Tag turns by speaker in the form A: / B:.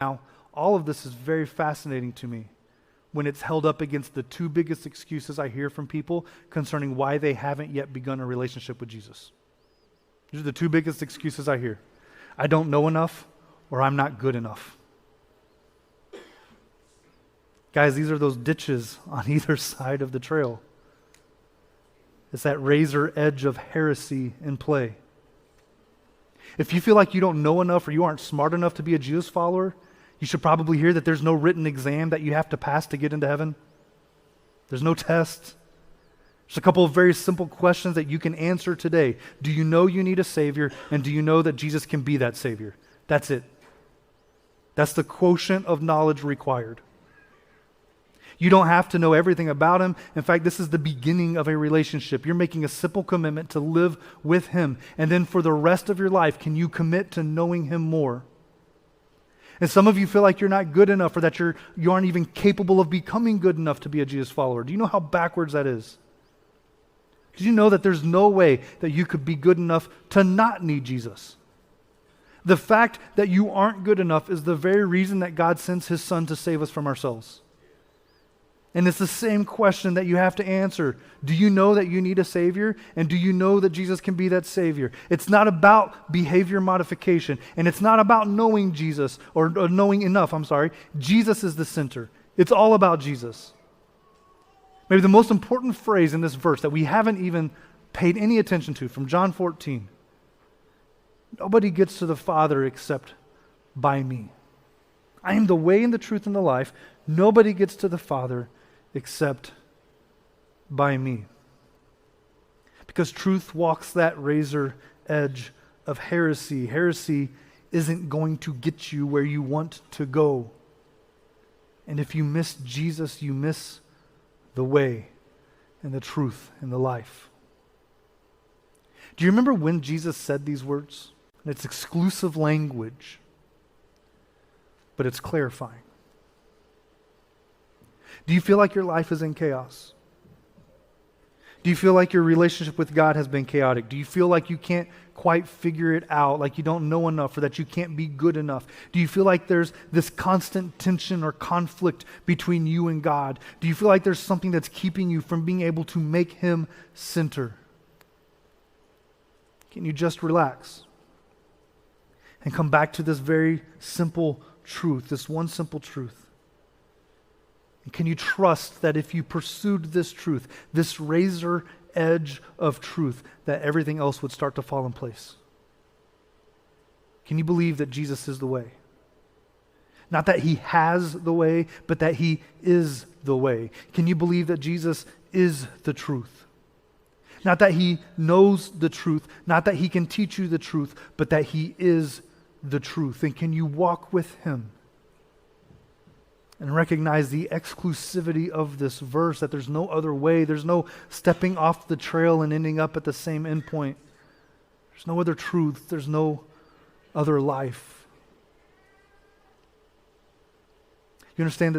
A: Now, all of this is very fascinating to me when it's held up against the two biggest excuses I hear from people concerning why they haven't yet begun a relationship with Jesus. These are the two biggest excuses I hear. I don't know enough, or I'm not good enough. Guys, these are those ditches on either side of the trail. It's that razor edge of heresy in play. If you feel like you don't know enough or you aren't smart enough to be a Jesus follower, you should probably hear that there's no written exam that you have to pass to get into heaven. There's no test. There's a couple of very simple questions that you can answer today. Do you know you need a Savior, and do you know that Jesus can be that Savior? That's it. That's the quotient of knowledge required. You don't have to know everything about Him. In fact, this is the beginning of a relationship. You're making a simple commitment to live with Him. And then for the rest of your life, can you commit to knowing Him more? And some of you feel like you're not good enough, or that you aren't even capable of becoming good enough to be a Jesus follower. Do you know how backwards that is? Did you know that there's no way that you could be good enough to not need Jesus? The fact that you aren't good enough is the very reason that God sends His Son to save us from ourselves. And it's the same question that you have to answer. Do you know that you need a Savior? And do you know that Jesus can be that Savior? It's not about behavior modification. And it's not about knowing Jesus, or knowing enough, Jesus is the center. It's all about Jesus. Maybe the most important phrase in this verse that we haven't even paid any attention to, from John 14. Nobody gets to the Father except by me. I am the way and the truth and the life. Nobody gets to the Father except by me. Because truth walks that razor edge of heresy. Heresy isn't going to get you where you want to go. And if you miss Jesus, you miss the way and the truth and the life. Do you remember when Jesus said these words? And it's exclusive language, but it's clarifying. Do you feel like your life is in chaos? Do you feel like your relationship with God has been chaotic? Do you feel like you can't quite figure it out, like you don't know enough, or that you can't be good enough? Do you feel like there's this constant tension or conflict between you and God? Do you feel like there's something that's keeping you from being able to make Him center? Can you just relax and come back to this very simple truth, this one simple truth? And can you trust that if you pursued this truth, this razor edge of truth, that everything else would start to fall in place? Can you believe that Jesus is the way? Not that He has the way, but that He is the way. Can you believe that Jesus is the truth? Not that He knows the truth, not that He can teach you the truth, but that He is the truth. And can you walk with Him and recognize the exclusivity of this verse, that there's no other way, there's no stepping off the trail and ending up at the same endpoint. There's no other truth, there's no other life. You understand that this